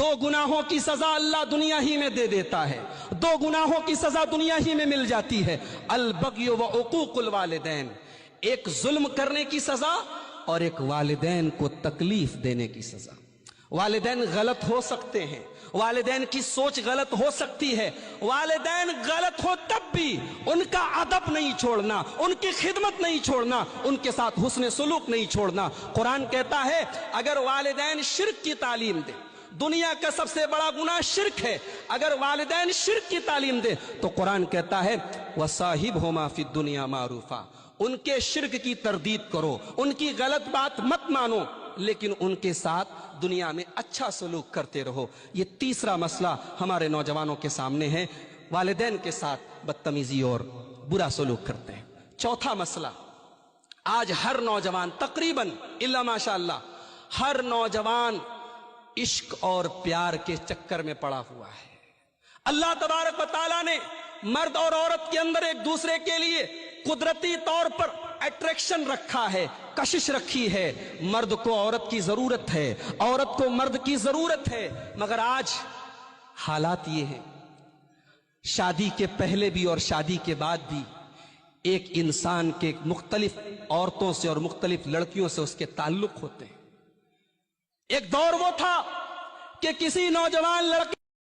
दो गुनाहों की सजा अल्लाह दुनिया ही में दे देता है, दो गुनाहों की सजा दुनिया ही में मिल जाती है। अल बग़्य व उक़ूक़ुल वालिदैन, एक जुल्म करने की सजा और एक वालिदैन को तकलीफ देने की सजा। वालिदैन गलत हो सकते हैं, वालिदैन की सोच गलत हो सकती है, वालिदैन गलत हो तब भी उनका अदब नहीं छोड़ना, उनकी खिदमत नहीं छोड़ना, उनके साथ हुस्न सुलूक नहीं छोड़ना। कुरान कहता है अगर वालिदैन शिर्क की तालीम दे, दुनिया का सबसे बड़ा गुनाह शिर्क है, अगर वालिदैन शिर्क की तालीम दे तो कुरान कहता है वसाहिबहुमा फिद दुनिया मारूफा, उनके शिर्क की तरदीद करो, उनकी गलत बात मत मानो, लेकिन उनके साथ दुनिया में अच्छा सलूक करते रहो। ये तीसरा मसला हमारे नौजवानों के सामने है, वालिदैन के साथ बदतमीजी और बुरा सलूक करते हैं। चौथा मसला, आज हर नौजवान तकरीबन इल्ला माशाअल्लाह हर नौजवान इश्क और प्यार के चक्कर में पड़ा हुआ है। अल्लाह तबारक व तआला ने मर्द और औरत के अंदर एक दूसरे के लिए कुदरती तौर पर अट्रैक्शन रखा है, कशिश रखी है। मर्द को औरत की जरूरत है, औरत को मर्द की जरूरत है, मगर आज हालात ये हैं, शादी के पहले भी और शादी के बाद भी एक इंसान के मुख्तलिफ औरतों से और मुख्तलिफ लड़कियों से उसके ताल्लुक होते हैं। एक दौर वो था कि किसी नौजवान लड़के